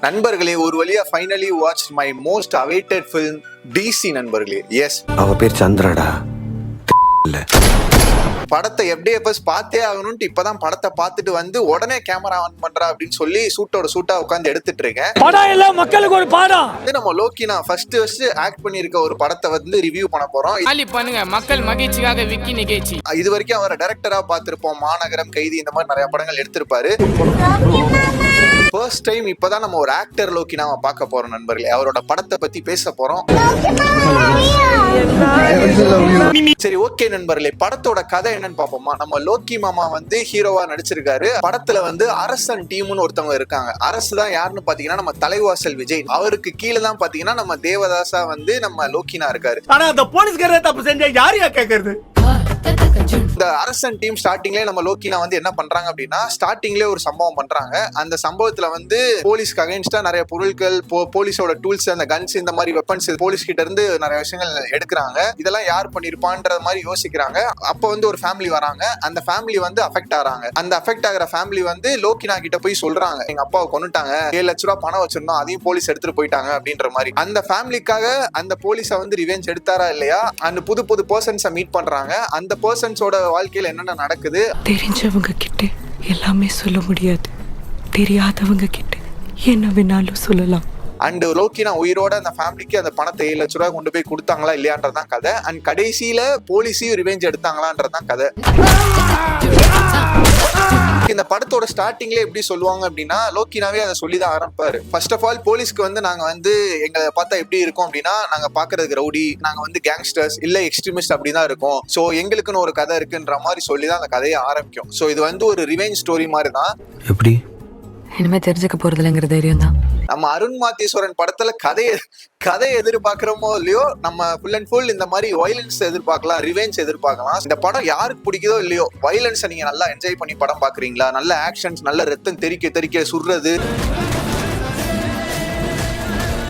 நண்பர்களே, ஒரு வழியா finally watch my most awaited film டிசி நண்பர்களே. எஸ், அவ பேர் சந்திரடா. படத்தை எஃப்டிஎஃப்எஸ் பார்த்தே ஆகணும்னு இப்பதான் படத்தை பார்த்துட்டு வந்து உடனே கேமரா ஆன் பண்றா அப்படின்னு சொல்லி சூட்டா உட்காந்து எடுத்துட்டு இருக்கேன். படம் எல்லாம் மக்களுக்கு ஒரு பாடம். நம்ம லோக்கினா ஃபர்ஸ்ட் ஆக்ட் பண்ணிருக்க ஒரு படத்தை வந்து ரிவ்யூ பண்ண போறோம். பண்ணுங்க, மக்கள் மகிழ்ச்சிக்காக விக்கி நிகழ்ச்சி. இது வரைக்கும் அவரை டைரக்டரா பார்த்திருப்போம். மாநகரம், கைதி, இந்த மாதிரி நிறைய படங்கள் எடுத்திருப்பாரு. ஃபர்ஸ்ட் டைம் இப்பதான் நம்ம ஒரு ஆக்டர் லோக்கினாவை பார்க்க போறோம் நண்பர்களே. அவரோட படத்தை பத்தி பேச போறோம். சரி, ஓகே நண்பர்களே, படத்தோட கதை என்னன்னு பாப்போமா. நம்ம லோக்கி மாமா வந்து ஹீரோவா நடிச்சிருக்காரு. படத்துல வந்து அரசன் டீம்னு ஒருத்தவங்க இருக்காங்க. அரசு தான் யாருன்னு பாத்தீங்கன்னா நம்ம தலைவாசல் விஜய். அவருக்கு கீழே தான் பாத்தீங்கன்னா நம்ம தேவதாசா வந்து நம்ம லோக்கினா இருக்காரு. ஆனா அந்த போலீஸ்காரர் தப்பு செஞ்சா யாரையா கேக்குறது? இந்த அரசன் டீம் ஸ்டார்டிங்லேயே நம்ம லோக்கினா வந்து என்ன பண்றாங்க அப்படின்னா, ஸ்டார்டிங்லேயே ஒரு சம்பவம் பண்றாங்க. அந்த சம்பவத்துல வந்து போலீஸ்க்கு அகைன்ஸ்டா நிறைய பொருட்கள், போலீஸோட டூல்ஸ், அந்த கன்ஸ், இந்த மாதிரி வெப்பன்ஸ் போலீஸ் கிட்ட இருந்து நிறைய விஷயங்கள் எடுக்கிறாங்க. இதெல்லாம் யார் பண்ணிருப்பான்ற மாதிரி யோசிக்கிறாங்க. அப்ப வந்து ஒரு ஃபேமிலி வராங்க. அந்த ஃபேமிலி வந்து அஃபெக்ட் ஆறாங்க. அந்த அஃபெக்ட் ஆகிற ஃபேமிலி வந்து லோக்கினா கிட்ட போய் சொல்றாங்க, எங்க அப்பாவை கொன்னுட்டாங்க, 7 லட்ச ரூபாய் பணம் வச்சிருந்தோம், அதையும் போலீஸ் எடுத்துட்டு போயிட்டாங்க அப்படின்ற மாதிரி. அந்த ஃபேமிலிக்காக அந்த போலீஸை வந்து ரிவெஞ்ச் எடுத்தாரா இல்லையா, அந்த புது பர்சன்ஸை மீட் பண்றாங்க. அந்த பர்சன்ஸோட வாழ்க்கையில என்னென்ன நடக்குது, தெரிஞ்சவங்க கிட்ட எல்லாமே சொல்ல முடியாது, தெரியாதவங்க கிட்ட என்ன வேணாலும் சொல்லலாம். அண்ட் லோக்கினா உயிரோட அந்த ஃபேமிலிக்கு அந்த பணத்தை 7 லட்ச ரூபாய் கொண்டு போய் கொடுத்தாங்களா இல்லையான்றதான் கதை. அண்ட் கடைசியில போலீஸையும் ரிவெஞ்ச் எடுத்தாங்களான்றதான் கதை. இந்த படத்தோட ஸ்டார்டிங்ல எப்படி சொல்லுவாங்க அப்படின்னா, லோக்கினாவே அதை சொல்லிதான் ஆரம்பிப்பாரு. ஃபர்ஸ்ட் ஆஃப் ஆல், போலீஸ்க்கு வந்து நாங்க வந்து எங்களை பார்த்தா எப்படி இருக்கும் அப்படின்னா, நாங்க பாக்குறதுக்கு ரவுடி, நாங்க வந்து கேங்ஸ்டர்ஸ் இல்ல எக்ஸ்ட்ரீமிஸ்ட் அப்படிதான் இருக்கும். சோ எங்களுக்குன்னு ஒரு கதை இருக்குன்ற மாதிரி சொல்லிதான் அந்த கதையை ஆரம்பிக்கும். சோ இது வந்து ஒரு ரிவெஞ்ச் ஸ்டோரி மாதிரி தான். எப்படி இனிமே தெரிஞ்சுக்க போறதுலங்கிற தைரியம் தான். நம்ம அருண் மாத்தீஸ்வரன் படத்துல கதை எதிர்பார்க்கிறோமோ இல்லையோ, நம்ம ஃபுல் அண்ட் ஃபுல் இந்த மாதிரி வயலன்ஸ் எதிர்பார்க்கலாம், ரிவெஞ்ச் எதிர்பார்க்கலாம். இந்த படம் யாருக்கு பிடிக்குதோ இல்லையோ, வயலன்ஸை நீங்க நல்லா என்ஜாய் பண்ணி படம் பாக்குறீங்களா, நல்ல ஆக்ஷன்ஸ், நல்ல ரத்தம் தெறிக்க சுடுறது,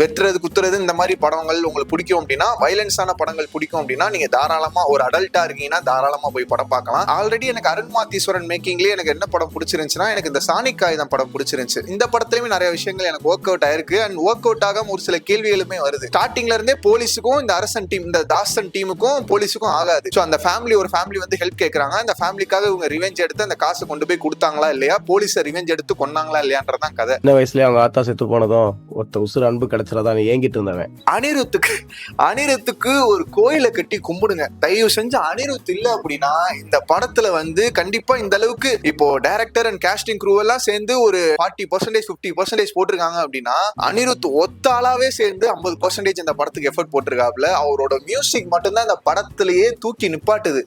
வெட்டுறது, குத்துறது, இந்த மாதிரி படங்கள் உங்களுக்கு பிடிக்கும் அப்படின்னா, வயலன்ஸான படங்கள் பிடிக்கும் அப்படின்னா, நீங்க தாராளமா ஒரு அடல்ட்டா இருக்கீங்கன்னா தாராளமா போய் படம் பார்க்கலாம். ஆல்ரெடி எனக்கு அருண் மாத்தீஸ்வரன் மேக்கிங்லேயே எனக்கு என்ன படம் பிடிச்சிருந்துச்சுன்னா, எனக்கு இந்த சானிக் ஆயுதம் படம் பிடிச்சிருந்துச்சு. இந்த படத்துலயுமே நிறைய விஷயங்கள் எனக்கு ஒர்க் அவுட் ஆயிருக்கு. அண்ட் ஒர்க் அவுட் ஆகாம ஒரு சில கேள்விகளுமே வருது. ஸ்டார்டிங்ல இருந்தே போலீஸுக்கும் இந்த அரசன் டீம், இந்த தாசன் டீமுக்கும் போலீஸுக்கும் ஆகாது. ஸோ அந்த ஒரு ஃபேமிலி வந்து ஹெல்ப் கேட்கறாங்க. அந்த ஃபேமிலிக்காக இவங்க ரிவெஞ்ச் எடுத்து அந்த காசை கொண்டு போய் கொடுத்தாங்களா இல்லையா, போலீஸை ரிவெஞ்ச் எடுத்து கொண்டாங்களா இல்லையான்றதான் கதை. சின்ன வயசுலயே அவங்க ஆத்தா செத்து போனதும் ஒருத்த உசுறு அன்பு கிடைச்சதான் ஏங்கிட்டு இருந்தவன். அனிருத்துக்கு ஒரு கோயிலை கட்டி கும்பிடுங்க தயவு செஞ்சு. அனிருத் இல்ல அப்படின்னா இந்த படத்துல வந்து கண்டிப்பா இந்த அளவுக்கு இப்போ டைரக்டர் அண்ட் காஸ்டிங் க்ரூ எல்லாம் சேர்ந்து ஒரு 40% 50% போட்டிருக்காங்க அப்படின்னா, அனிருத் ஒத்தாளாவே சேர்ந்து 50% இந்த படத்துக்கு எஃபர்ட் போட்டிருக்காப்ல. அவரோட மியூசிக் மட்டும்தான் இந்த படத்திலேயே தூக்கி நிப்பாட்டுது.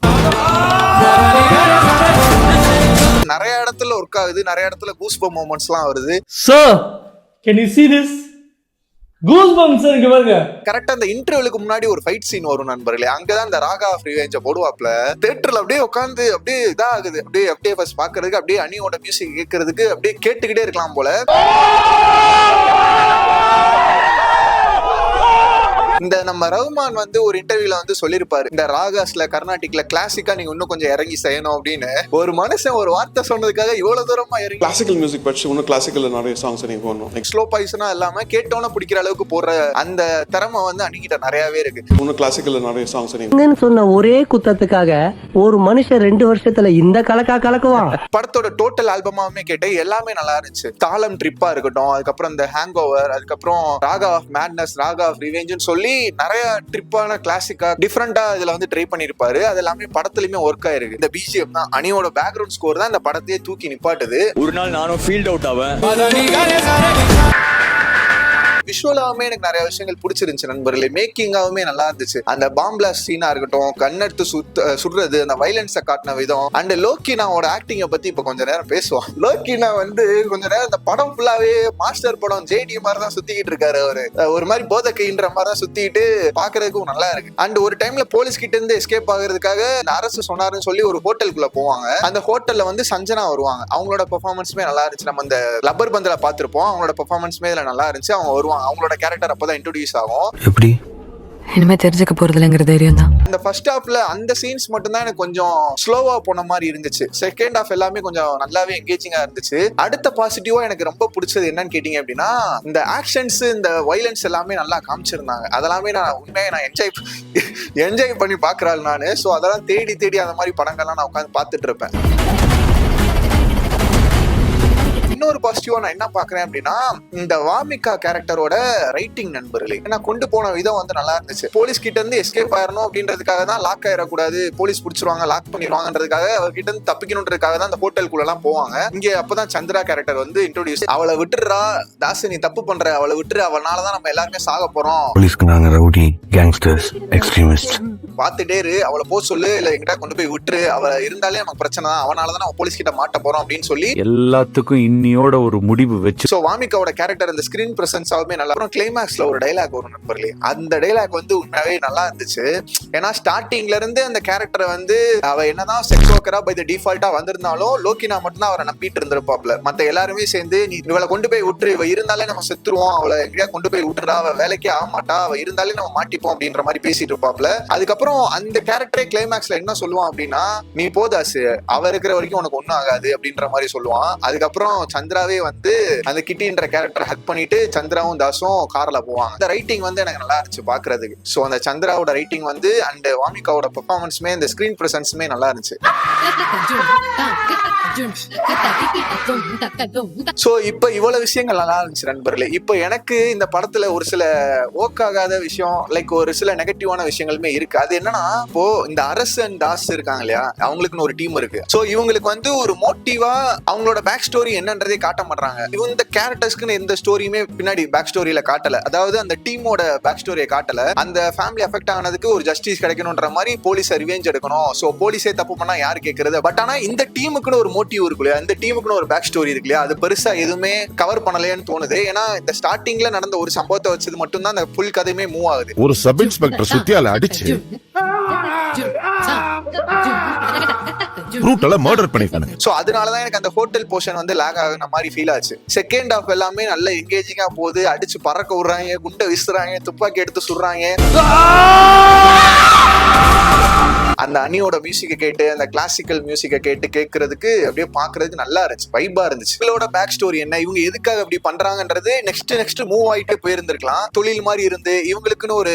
நிறைய இடத்துல ஒர்க் ஆகுது, நிறைய இடத்துல கூஸ்பம்ப் மொமெண்ட்ஸ்லாம் வருது. Sir, can you see this? Goosebumps இங்க பாருங்க. கரெக்டா அந்த இன்டர்வலுக்கு முன்னாடி ஒரு ஃபைட் சீன் வரும் நண்பர்களே. அங்கதான் இந்த ராகா ஆஃப் ரிவெஞ்ச் போடுவாப்ல. தியேட்டர்ல அப்படியே உட்காந்து அப்படியே இதா ஆகுது. அப்படியே ஃபர்ஸ்ட் பாக்குறதுக்கு, அப்படியே அனியோட மியூசிக் கேட்கறதுக்கு அப்படியே கேட்டுக்கிட்டே இருக்கலாம் போல. இந்த நம்ம ரஹ்மான் வந்து ஒரு இன்டர்வியூல வந்து சொல்லிருப்பாரு, இந்த ராகாஸ்ல கர்நாடிக்ல கிளாசிக்கா நீங்க இன்னும் கொஞ்சம் இறங்கி செய்யணும் அப்படின்னு. ஒரு மனுஷன் ஒரு வார்த்தை சொன்னதுக்காக இவ்வளவு தூரமா இறங்கி கிளாசிக்கல் மியூசிக் படிச்சு இன்னும் கிளாசிக்கல்ல நிறைய சாங்ஸ் நீங்க போடணும். ஸ்லோ பாய்ஸனா இல்லாம கேட்டோன்னு பிடிக்கிற அளவுக்கு போடுற அந்த திறமை வந்து அன்னிக்கிட்ட நிறையவே இருக்கு. இன்னும் கிளாசிக்கல்ல நிறைய சாங்ஸ் நீங்க சொன்ன ஒரே குத்தத்துக்காக ஒரு மனுஷன் 2 வருஷத்துல இந்த கலக்குவான். படத்தோட டோட்டல் ஆல்பமாவுமே கேட்டு எல்லாமே நல்லா இருந்துச்சு. தாளம் ட்ரிப்பா இருக்கட்டும், அதுக்கப்புறம் இந்த ஹேங் ஓவர், அதுக்கப்புறம் raga of madness, raga of revenge சொல்லி நிறைய ட்ரிப்பான கிளாசிக்கா டிஃபரெண்டா இதுல வந்து ட்ரை பண்ணிருப்பாரு. அது எல்லாமே படத்துலயுமே ஒர்க் ஆயிருக்கு. இந்த பிஜிஎம் தான், அனியோட பேக்ரவுண்ட் ஸ்கோர் தான் இந்த படத்தையே தூக்கி நிப்பாட்டுது. ஒரு நாள் நானும் ஃபீல்ட் அவுட் ஆவேன். விஷுவலாவுமே எனக்கு நிறைய விஷயங்கள் பிடிச்சிருந்துச்சு நண்பர்களே. மேக்கிங்காவுமே நல்லா இருந்துச்சு. அந்த பாம் பிளாஸ்ட் சீனா இருக்கட்டும், கண்ணெடுத்து சுடுறது, அந்த வயலன்ஸை காட்டின விதம், அண்ட் லோக்கினாவோட ஆக்டிங்கை பத்தி இப்ப கொஞ்ச நேரம் பேசுவோம். லோக்கினா வந்து கொஞ்ச நேரம் இந்த படம் ஃபுல்லாவே மாஸ்டர் படம் ஜேடி மாதிரி தான் சுத்திக்கிட்டு இருக்காரு. அவரு ஒரு மாதிரி போதை கைன்ற மாதிரி தான் சுத்திட்டு பாக்குறதுக்கும் நல்லா இருக்கு. அண்ட் ஒரு டைம்ல போலீஸ் கிட்ட இருந்து எஸ்கேப் ஆகுறதுக்காக இந்த அரசு சொன்னாருன்னு சொல்லி ஒரு ஹோட்டலுக்குள்ள போவாங்க. அந்த ஹோட்டல்ல வந்து சஞ்சனா வருவாங்க. அவங்களோட பெர்ஃபார்மன்ஸுமே நல்லா இருந்துச்சு. நம்ம இந்த லப்பர் பந்தில பாத்திருப்போம், அவங்களோட பெர்ஃபார்மன்ஸுமே இதுல நல்லா இருந்துச்சு. அவங்க வருவாங்க, அவங்களோட கேரக்டர் அப்பதான் இன்ட்ரோடியூஸ் ஆகும். எப்படி இனிமே தெரிஞ்சுக்க போறதில்லைங்கிற தைரியம் தான். இந்த ஃபர்ஸ்ட் ஹாஃப்ல அந்த சீன்ஸ் மட்டும் தான் எனக்கு கொஞ்சம் ஸ்லோவா போன மாதிரி இருந்துச்சு. செகண்ட் ஹாஃப் எல்லாமே கொஞ்சம் நல்லாவே எங்கேஜிங்கா இருந்துச்சு. அடுத்த பாசிட்டிவா எனக்கு ரொம்ப பிடிச்சது என்னன்னு கேட்டீங்க அப்படின்னா, இந்த ஆக்ஷன்ஸ், இந்த வைலன்ஸ் எல்லாமே நல்லா காமிச்சிருந்தாங்க. அதெல்லாமே நான் உண்மையாக நான் என்ஜாய் பண்ணி பாக்குறாள் நானு. ஸோ அதெல்லாம் தேடி தேடி அந்த மாதிரி படங்கள்லாம் நான் உட்காந்து பார்த்துட்டு இருப்பேன். இன்னொரு பாசிட்டிவா நான் என்ன பாக்குறேன் அப்படின்னா, இந்த வாமிகா கேரக்டரோட ரைட்டிங் நண்பர்களே, ஏன்னா கொண்டு போன விதம் வந்து நல்லா இருந்துச்சு. போலீஸ் கிட்ட இருந்து எஸ்கேப் ஆயிரணும் அப்படின்றதுக்காக தான், லாக் ஆயிடக்கூடாது, போலீஸ் பிடிச்சிருவாங்க, லாக் பண்ணிடுவாங்கன்றதுக்காக அவர்கிட்ட இருந்து தப்பிக்கணுன்றதுக்காக தான் அந்த ஹோட்டலுக்குள்ள எல்லாம் போவாங்க. இங்க அப்பதான் சந்திரா கேரக்டர் வந்து இன்ட்ரோடியூஸ். அவளை விட்டுறா தாஸ், நீ தப்பு பண்ற, அவளை விட்டுரு, அவனாலதான் நம்ம எல்லாருமே சாக போறோம், போலீஸ்க்கு நாங்க ரவுடி, கேங்ஸ்டர்ஸ், எக்ஸ்ட்ரீமிஸ்ட், பாத்துட்டே இரு, அவளை போக சொல்லு, இல்ல எங்கிட்ட கொண்டு போய் விட்டுரு, அவ இருந்தாலே நமக்கு பிரச்சனை தான், அவனாலதான் நம்ம போலீஸ் கிட்ட மாட்ட போறோம் அப்படின்னு சொல்லி எல்லாத்துக்கும் இன்னியோட ஒரு முடிவு வச்சு. சோ வாமிகாவோட கேரக்டர் அந்த ஸ்கிரீன் பிரசன்ஸாவுமே நல்லா. அப்புறம் கிளைமேக்ஸ்ல ஒரு டைலாக் வரும் நண்பர்களே, அந்த டைலாக் வந்து உண்மையாவே நல்லா இருந்துச்சு. ஏன்னா ஸ்டார்டிங்ல இருந்து அந்த கேரக்டரை வந்து அவ என்னதான் செக்ஸ் ஒர்க்கரா பை தி டிஃபால்ட்டா வந்திருந்தாலும் லோகினா மட்டும் தான் அவரை நம்பிட்டு இருந்திருப்பாப்ல. மத்த எல்லாருமே சேர்ந்து நீ இவளை கொண்டு போய் விட்டுரு, இவ இருந்தாலே நம்ம செத்துருவோம், அவளை எங்கேயா கொண்டு போய் விட்டுறா, அவ வேலைக்கே ஆக மாட்டா, அவ இருந்தாலே நம்ம மாட்டிப்போம் அப்படின்ற மாதிரி பேசிட்டு இருப்பாப்ல. அதுக்கப்புறம் அந்த கேரக்டரே கிளைமேக்ஸ்ல என்ன சொல்லுவான் அப்படின்னா, நீ போதாசு, அவ இருக்கிற வரைக்கும் உனக்கு ஒண்ணும் ஆகாது அப்படின்ற மாதிரி சொல்லுவான். அதுக்கப்புறம் சந்திராவே வந்து அந்த கிட்டின்ற கேரக்டர் ஹக் பண்ணிட்டு சந்திராவும் தாஸும் கார்ல போவாங்க. அந்த ரைட்டிங் வந்து எனக்கு நல்லா இருந்துச்சு பாக்குறதுக்கு. சோ அந்த சந்திராவோட ரைட்டிங் வந்து அண்ட் வாமிகாவோட பெர்ஃபார்மன்ஸ்மே, இந்த ஸ்கிரீன் பிரசன்ஸ்மே நல்லா இருந்துச்சு. சோ இப்ப இவ்வளவு விஷயங்கள் நல்லா இருந்துச்சு நண்பர்களே. இப்ப எனக்கு இந்த படத்துல ஒரு சில ஓக்காகாத விஷயம், லைக் ஒரு சில நெகட்டிவான விஷயங்களுமே இருக்கு. அது என்னன்னா, இப்போ இந்த அரசு அண்ட் தாஸ் இருக்காங்க இல்லையா, அவங்களுக்குன்னு ஒரு டீம் இருக்கு. சோ இவங்களுக்கு வந்து ஒரு மோட்டிவா அவங்களோட பேக் ஸ்டோரி என்னன்றதே காட்ட மாட்டாங்க. இந்த கேரக்டர்ஸ்க்குன்னு எந்த ஸ்டோரியுமே பின்னாடி பேக் ஸ்டோரியில காட்டல. அதாவது அந்த டீமோட பேக் ஸ்டோரியை காட்டல. அந்த ஃபேமிலி அஃபெக்ட் ஆனதுக்கு ஒரு ஜஸ்டிஸ் கிடைக்கணும்ன்ற மாதிரி போலீஸ் ரிவெஞ்ச் எடுக்கணும். சோ போலீஸே தப்பு பண்ணா யாரு கேட்கறது? பட் ஆனா இந்த டீமுக்குன்னு ஒரு மோட்டிவ் இருக்கு இல்லையா, இந்த டீமுக்குன்னு ஒரு பேக் ஸ்டோரி இருக்கு இல்லையா, அது பெருசா எதுவுமே கவர் பண்ணலையான்னு தோணுது. ஏன்னா இந்த ஸ்டார்டிங்ல நடந்த ஒரு சம்பவத்தை வச்சது மட்டும் தான் அந்த ஃபுல் கதையுமே மூவ் ஆகுது. ஒரு சப் இன்ஸ்பெக்டர் சுத்தியால அடிச்சு ரூட்ல மர்டர் பண்ணிட்டாங்க. சோ அதனாலதான் எனக்கு அந்த ஹோட்டல் போர்ஷன் வந்து லாக் ஆகுன மாதிரி ஃபீல் ஆச்சு. செகண்ட் ஹாஃப் எல்லாமே நல்ல எங்கேஜிங்கா போகுது. அடிச்சு பறக்க விடுறாங்க, குண்டை வீசுறாங்க, துப்பாக்கி எடுத்து சுடுறாங்க. அந்த அணியோட மியூசிக்கை கேட்டு, அந்த கிளாசிக்கல் மியூசிக்கை கேட்டு கேட்கறதுக்கு அப்படியே பாக்குறதுக்கு நல்லா இருந்துச்சு, வைபா இருந்துச்சு. இவங்களோட பேக் ஸ்டோரி என்ன, இவங்க எதுக்காக அப்படி பண்றாங்கன்றது நெக்ஸ்ட் மூவ் ஆயிட்டு போயிருந்திருக்கலாம். தொழில் மாதிரி இருந்து, இவங்களுக்குன்னு ஒரு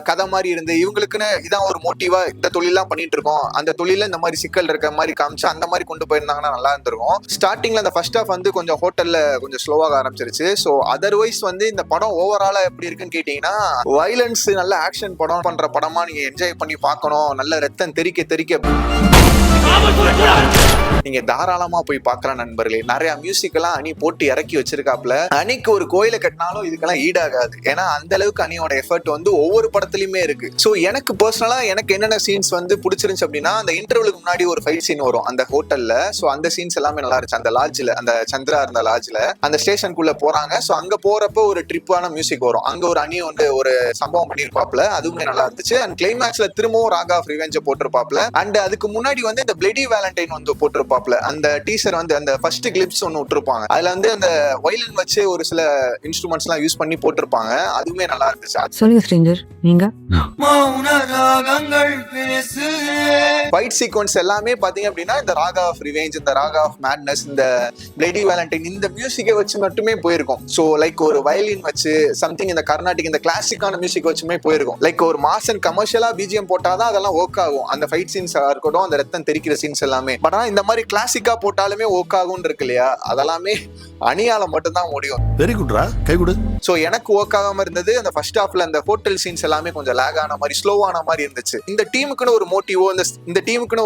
கதை மாதிரி இருந்து, இவங்களுக்குன்னு இதான் ஒரு மோட்டிவா இந்த தொழிலாம் பண்ணிட்டு இருக்கோம், அந்த தொழில இந்த மாதிரி சிக்கல் இருக்க மாதிரி காமிச்சு அந்த மாதிரி கொண்டு போயிருந்தாங்கன்னா நல்லா இருந்திருக்கும். ஸ்டார்டிங்ல அந்த ஃபர்ஸ்ட் ஹாஃப் வந்து கொஞ்சம் ஹோட்டல்ல கொஞ்சம் ஸ்லோவாக ஆரம்பிச்சிருச்சு. ஸோ அதர்வைஸ் வந்து இந்த படம் ஓவராலா எப்படி இருக்குன்னு கேட்டீங்கன்னா, வயலன்ஸ் நல்ல ஆக்ஷன் படம் பண்ற படமா நீங்க என்ஜாய் பண்ணி பார்க்கணும். நல்ல ரத்தம் தெறிக்க நீங்க தாராளமா போய் பார்க்கலாம் நண்பர்களே. நிறைய மியூசிக் எல்லாம் அணி போட்டு இறக்கி வச்சிருக்காப்ல. அணிக்கு ஒரு கோயிலை கட்டினாலும் இதுக்கெல்லாம் ஈடாகாது. ஏன்னா அந்த அளவுக்கு அணியோட எஃபர்ட் வந்து ஒவ்வொரு படத்துலயுமே இருக்கு. சோ எனக்கு பர்சனலா எனக்கு என்னென்ன சீன்ஸ் வந்து பிடிச்சிருந்துச்சு அப்படின்னா, அந்த இன்டர்வலுக்கு முன்னாடி ஒரு ஃபைட் சீன் வரும் அந்த ஹோட்டல்ல. சோ அந்த சீன்ஸ் எல்லாமே நல்லா இருந்துச்சு. அந்த லாட்ஜ்ல, அந்த சந்திரா இருந்த லாட்ஜ்ல அந்த ஸ்டேஷனுக்குள்ள போறாங்க. சோ அங்க போறப்போ ஒரு ட்ரிப்பான மியூசிக் வரும். அங்க ஒரு அணி வந்து ஒரு சம்பவம் பண்ணிருப்பாப்ல, அதுவுமே நல்லா இருந்துச்சு. அண்ட் கிளைமேக்ஸ்ல திரும்பவும் ராகா ஆஃப் ரிவெஞ்ச் போட்டிருப்பாப்ல. அண்ட் அதுக்கு முன்னாடி வந்து இந்த பிளடி வேலண்டைன் வந்து போட்டிருப்பாப்ல. அந்த டீசர் வந்து அந்த ஃபர்ஸ்ட் கிளிப்ஸ் ஒன்னு விட்டுருப்பாங்க. அதுல வந்து அந்த வயலின் வச்சு ஒரு சில இன்ஸ்ட்ருமெண்ட்ஸ் எல்லாம் யூஸ் பண்ணி போட்டிருப்பாங்க. அதுவுமே நல்லா இருந்துச்சு. சொல்லுங்க ஸ்ட்ரேஞ்சர், நீங்க ஃபைட் சீக்வன்ஸ் எல்லாமே பாத்தீங்க அப்படின்னா, இந்த ராகா ஆஃப் ரிவெஞ்ச், இந்த ராகா ஆஃப் மேட்னஸ், இந்த பிளடி வேலண்டைன், இந்த மியூசிக்கை வச்சு மட்டுமே போயிருக்கும். சோ லைக் ஒரு வயலின் வச்சு சம்திங், இந்த கர்நாடிக், இந்த கிளாசிக்கான மியூசிக் வச்சுமே போயிருக்கும். லைக் ஒரு மாசன் கமர்ஷியலா பிஜிஎம் போட்டாதான் அதெல்லாம் ஒர்க் ஆகும். அந்த ஃபைட் சீன்ஸ் இருக்கட்டும், அந்த ரத்தம் தெரிக்கிற சீன்ஸ் எல்லாமே. பட் ஆனா இந்த மாதிரி கிளாசிக்கா போட்டாலுமே ஒர்க் ஆகும் இருக்கு இல்லையா, அதெல்லாமே அணியால மட்டும்தான் முடியும். வெரி குட்ரா, கை குடு. சோ எனக்கு ஒர்க் ஆகாம இருந்தது அந்த ஃபர்ஸ்ட் ஹாஃப்ல அந்த ஹோட்டல் சீன்ஸ் எல்லாமே கொஞ்சம் லேக் ஆன மாதிரி, ஸ்லோவான மாதிரி இருந்துச்சு. இந்த டீமுக்குன்னு ஒரு மோட்டிவோ, இந்த டீமுக்குன்னு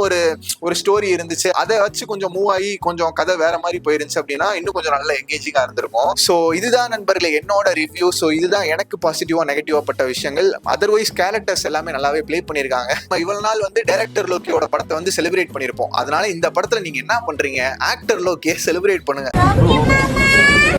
ஒரு ஸ்டோரி இருந்துச்சு. அதை வச்சு கொஞ்சம் மூவ் ஆகி கொஞ்சம் கதை வேற மாதிரி போயிருந்துச்சு அப்படின்னா இன்னும் கொஞ்சம் நல்ல எங்கேஜிங்கா இருந்திருக்கும். சோ இதுதான் நண்பர்களே என்னோட ரிவ்யூ. சோ இதுதான் எனக்கு பாசிட்டிவா நெகட்டிவா பட்ட விஷயங்கள். அதர்வைஸ் கேரக்டர்ஸ் எல்லாமே நல்லாவே பிளே பண்ணிருக்காங்க. இவ்வளவு நாள் வந்து டைரக்டர் லோக்கியோட படத்தை வந்து செலிப்ரேட் பண்ணிருப்போம். அதனால இந்த படத்துல நீங்க என்ன பண்றீங்க, ஆக்டர் லோக்கியை செலிப்ரேட் பண்ணுங்க.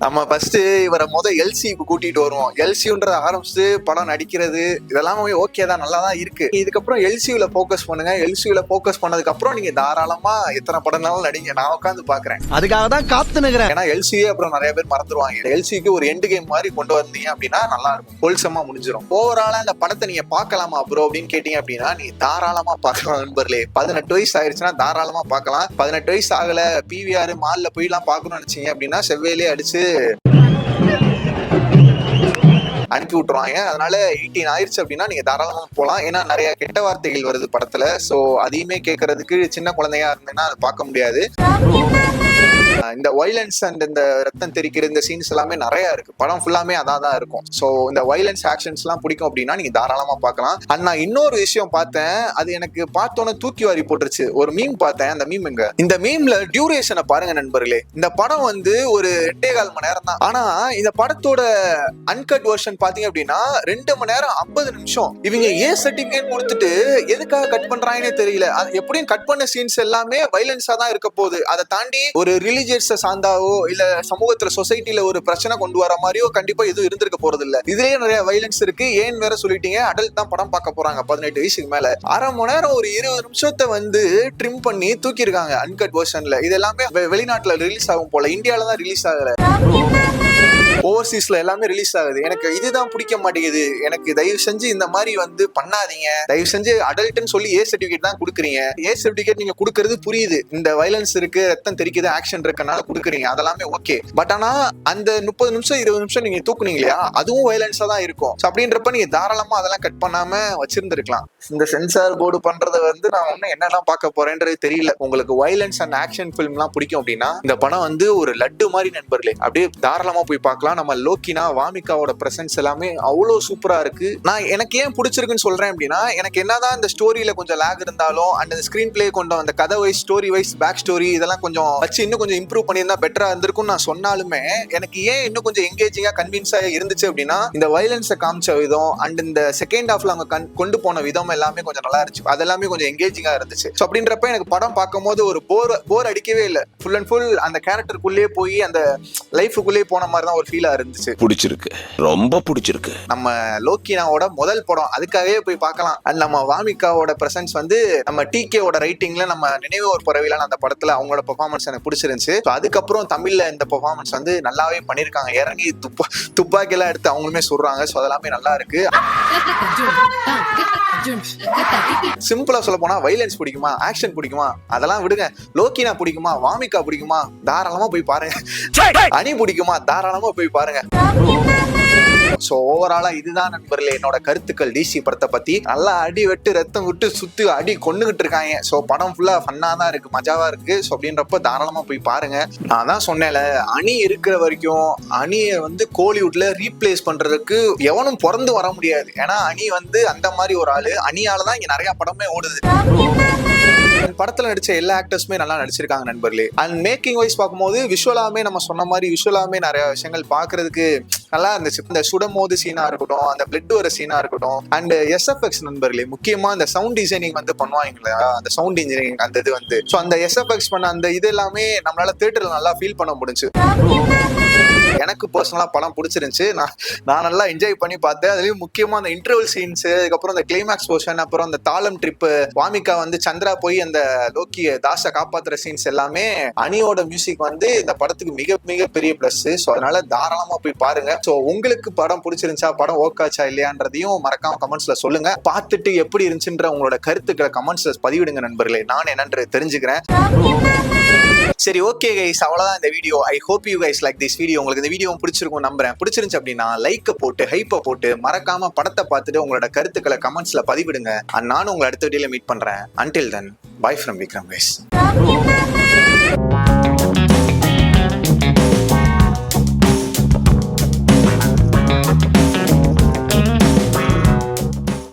நம்ம ஃபர்ஸ்ட் இவரை எல்சிக்கு கூட்டிட்டு வருவோம். எல்சின்றத ஆரம்பிச்சு படம் நடிக்கிறது இதெல்லாம் ஓகே தான், நல்லா தான் இருக்கு. இதுக்கப்புறம் எல்சியூல போக்கஸ் பண்ணுங்க. எல்சியூல போக்கஸ் பண்ணதுக்கு அப்புறம் நீங்க தாராளமா எத்தனை படம்னாலும் நடிங்க, நான் உட்காந்து பாக்குறேன். அதுக்காக தான் காத்து நிக்கிறேன். ஏன்னா எல்சியே அப்புறம் நிறைய பேர் மறந்துடுவாங்க. எல்சிக்கு ஒரு எண்டு கேம் மாதிரி கொண்டு வந்தீங்க அப்படின்னா நல்லா இருக்கும், ஹோல்சமா முடிஞ்சிடும். ஓவராலா இந்த படத்தை நீங்க பாக்கலாமா ப்ரோ அப்படின்னு கேட்டீங்க அப்படின்னா நீங்க தாராளமா பார்க்கலாம் நண்பர்களே. 18 வயசு ஆயிடுச்சுன்னா தாராளமா பார்க்கலாம். 18 வயசு ஆகல, பிவிஆர் மால்ல போய்லாம் பார்க்கணும்னு நினைச்சீங்க அப்படின்னா செவ்வேலே அடிச்சு அனுப்பி விட்டுருவாங்க. அதனால 18 ஆயிடுச்சு அப்படின்னா நீங்க தாராளமா போகலாம். ஏன்னா நிறைய கெட்ட வார்த்தைகள் வருது படத்துல. சோ அதையுமே கேட்கறதுக்கு சின்ன குழந்தையா இருந்தீங்கன்னா அதை பார்க்க முடியாது. இந்த வயலன்ஸ் அண்ட் இந்த ரத்தம் தெரிக்கிற இந்த சீன்ஸ் எல்லாமே நிறைய இருக்கு. படம் ஃபுல்லாமே அதான் தான் இருக்கும். சோ இந்த வயலன்ஸ் ஆக்ஷன்ஸ் எல்லாம் பிடிக்கும் அப்படின்னா நீங்க தாராளமா பார்க்கலாம். அண்ட் நான் இன்னொரு விஷயம் பார்த்தேன், அது எனக்கு பார்த்தோன்னே தூக்கி வாரி போட்டுருச்சு. ஒரு மீம் பார்த்தேன். அந்த மீம் எங்க, இந்த மீம்ல டியூரேஷனை பாருங்க நண்பர்களே. இந்த படம் ஒரு 2.25 மணி நேரம் தான். ஆனா இந்த படத்தோட அன்கட் வெர்ஷன் பாத்தீங்க அப்படின்னா 2 மணி நேரம் 50 நிமிஷம். இவங்க சர்டிபிகேட் கொடுத்துட்டு எதுக்காக கட் பண்றாங்கன்னே தெரியல. எப்படியும் கட் பண்ண சீன்ஸ் எல்லாமே வயலன்ஸா தான் இருக்க போகுது. அதை தாண்டி ஒரு ரிலீஜியஸ் சார்ந்தாவோ இல்ல சமூகத்துல சொசைட்டில ஒரு பிரச்சனை கொண்டு வர மாதிரியோ கண்டிப்பா எதுவும் இருந்திருக்க போறது இல்ல. இதுலயே நிறைய வயலன்ஸ் இருக்கு. ஏன் வேற சொல்லிட்டீங்க, அடல்ட் தான் படம் பார்க்க போறாங்க 18 வயசுக்கு மேல. அரை மணி நேரம் ஒரு 20 நிமிஷத்தை ட்ரிம் பண்ணி தூக்கி இருக்காங்க அன்கட் வெர்ஷன்ல. இது எல்லாமே வெளிநாட்டுல ரிலீஸ் ஆகும் போல, இந்தியால தான் ரிலீஸ் ஆகல. ஓவர்சீஸ்ல எல்லாமே ரிலீஸ் ஆகுது. எனக்கு இதுதான் பிடிக்க மாட்டேங்குது. எனக்கு தயவு செஞ்சு இந்த மாதிரி பண்ணாதீங்க. தயவு செஞ்சு அடல்ட்னு சொல்லி சர்டிபிகேட் தான் கொடுக்குறீங்க. சர்டிபிகேட் நீங்க கொடுக்கறது புரியுது, இந்த வயலன்ஸ் இருக்கு, ரத்தம் தெரிக்குது, ஆக்ஷன் இருக்கனால கொடுக்குறீங்க, அதெல்லாமே ஓகே. பட் ஆனா அந்த 30 நிமிஷம் 20 நிமிஷம் நீங்க தூக்குனீங்க இல்லையா, அதுவும் வயலன்ஸா தான் இருக்கும். அப்படின்றப்ப நீங்க தாராளமா அதெல்லாம் கட் பண்ணாம வச்சிருந்திருக்கலாம். இந்த சென்சார் போர்டு பண்றத நான் ஒன்னும் என்னெல்லாம் பார்க்க போறேன்றது தெரியல. உங்களுக்கு வயலன்ஸ் அண்ட் ஆக்ஷன் பிலிம் எல்லாம் பிடிக்கும் அப்படின்னா இந்த படம் ஒரு லட்டு மாதிரி நண்பர்களே. அப்படியே தாராளமா போய் பார்க்கலாம். நம்ம லோக்கினா வாமிகாவோட பிரசன்ஸ் எல்லாமே அவ்வளவு சூப்பரா இருக்கு. நான் எனக்கு ஏன் பிடிச்சிருக்குன்னு சொல்றேன் அப்படின்னா, எனக்கு என்னதான் இந்த ஸ்டோரியில கொஞ்சம் லேக் இருந்தாலும் அண்ட் இந்த ஸ்கிரீன் பிளே கொண்டு அந்த கதை wise, story wise, back story இதெல்லாம் கொஞ்சம் வச்சு இன்னும் கொஞ்சம் இம்ப்ரூவ் பண்ணியிருந்தா பெட்டரா இருந்திருக்கும் நான் சொன்னாலுமே, எனக்கு ஏன் இன்னும் கொஞ்சம் எங்கேஜிங்கா கன்வின்ஸா இருந்துச்சு அப்படின்னா இந்த வயலன்ஸை காமிச்ச விதம் அண்ட் இந்த செகண்ட் ஹாஃப்ல அவங்க கொண்டு போன விதம் எல்லாமே கொஞ்சம் நல்லா இருந்துச்சு. அதெல்லாமே கொஞ்சம் எங்கேஜிங்கா இருந்துச்சு. ஸோ அப்படின்றப்ப எனக்கு படம் பார்க்கும்போது ஒரு போர் அடிக்கவே இல்லை. ஃபுல் அண்ட் ஃபுல் அந்த கேரக்டருக்குள்ளேயே போய் அந்த லைஃபுக்குள்ளேயே போன மாதிரி தான் ஒரு ஃபீலா இருந்துச்சு. பிடிச்சிருக்கு, ரொம்ப பிடிச்சிருக்கு. நம்ம லோக்கினாவோட முதல் படம், அதுக்காகவே போய் பார்க்கலாம். அண்ட் நம்ம வாமிகாவோட பிரசன்ஸ் நம்ம டிகேவோட ரைட்டிங்ல நம்ம நினைவு ஒரு பறவையிலான அந்த படத்துல அவங்களோட பெர்ஃபார்மன்ஸ் எனக்கு பிடிச்சிருந்துச்சு. அதுக்கப்புறம் தமிழ்ல இந்த பெர்ஃபார்மன்ஸ் நல்லாவே பண்ணிருக்காங்க. இறங்கி துப்பாக்கி எல்லாம் எடுத்து அவங்களுமே சொல்றாங்க. ஸோ அதெல்லாமே நல்லா இருக்கு. சிம்பிளா சொல்ல போனா வயலன்ஸ் பிடிக்குமா, ஆக்ஷன் பிடிக்குமா, அதெல்லாம் விடுங்க. லோக்கினா பிடிக்குமா, வாமிகா பிடிக்குமா, தாராளமா போய் பாருங்க. அணி பிடிக்குமா, தாராளமா போய் பாருங்க. சோ ஓவராலா இதுதான் நண்பர்களே என்னோட கருத்துக்கள் டிசி படத்தை பத்தி. நல்லா அடி வெட்டு ரத்தம் விட்டு சுத்தி அடி கொண்டுகிட்டு இருக்காங்க. சோ படம் ஃபுல்லா ஃபன்னா தான் இருக்கு, மஜாவா இருக்கு. சோ அப்படின்றப்ப தாராளமா போய் பாருங்க. நான் தான் சொன்னேன்ல, அணி இருக்கிற வரைக்கும் அணியை கோலிவுட்ல ரீப்ளேஸ் பண்றதுக்கு எவனும் பிறந்து வர முடியாது. ஏன்னா அணி அந்த மாதிரி ஒரு ஆளு. அணியாலதான் இங்க நிறைய படமே ஓடுது. படத்துல நடிச்ச எல்லா ஆக்டர்ஸுமே நல்லா நடிச்சிருக்காங்க நண்பர்களே. அண்ட் மேக்கிங் வைஸ் பார்க்கும்போது விஷுவலாமே நம்ம சொன்ன மாதிரி விஷுவலாமே நிறைய விஷயங்கள் பாக்குறதுக்கு நல்லா இருந்துச்சு. இந்த சுடமோது சீனா இருக்கட்டும், அந்த பிளட் வர சீனா இருக்கட்டும், அண்ட் எஸ்எஃப்எக்ஸ் நண்பர்களே, முக்கியமா அந்த சவுண்ட் டிசைனிங் பண்ணுவாங்களா, அந்த சவுண்ட் இன்ஜினியரிங் அந்த இது ஸோ அந்த எஸ்எஃப்எக்ஸ் பண்ண அந்த இது எல்லாமே நம்மளால தியேட்டர்ல நல்லா ஃபீல் பண்ண முடிஞ்சு. எனக்கு பர்சனலா படம் பிடிச்சிருந்துச்சு. நான் நல்லா என்ஜாய் பண்ணி பார்த்தேன். அதுலயும் முக்கியமா அந்த இன்டர்வல் சீன்ஸ், அதுக்கப்புறம் அந்த கிளைமேக்ஸ் போர்ஷன், அப்புறம் அந்த தாளம் ட்ரிப், வாமிகா சந்திரா போய் அந்த லோக்கி தாஸை காப்பாத்துற சீன்ஸ் எல்லாமே அணியோட மியூசிக் இந்த படத்துக்கு மிக மிக பெரிய பிளஸ். ஸோ அதனால தாராளமா போய் பாருங்க. ஸோ உங்களுக்கு படம் பிடிச்சிருந்துச்சா, படம் ஓக்காச்சா இல்லையான்றதையும் மறக்காம கமெண்ட்ஸ்ல சொல்லுங்க. பார்த்துட்டு எப்படி இருந்துச்சுன்ற உங்களோட கருத்துக்களை கமெண்ட்ஸ்ல பதிவிடுங்க நண்பர்களே. நான் என்னன்னு தெரிஞ்சுக்கிறேன். சரி, ஓகே கைஸ், அவ்வளவுதான் இந்த video. I hope you guys like this video. உங்களுக்கு இந்த வீடியோ பிடிச்சிருக்கும் நம்புறேன். பிடிச்சிருந்துச்சு அப்படின்னா லைக் போட்டு ஹைப்பை போட்டு மறக்காம படத்தை பார்த்துட்டு உங்களோட கருத்துக்களை கமெண்ட்ஸ்ல பதிவிடுங்க. நானும் உங்களை அடுத்த வீடியோல மீட் பண்றேன். Until then, bye from Vikram guys.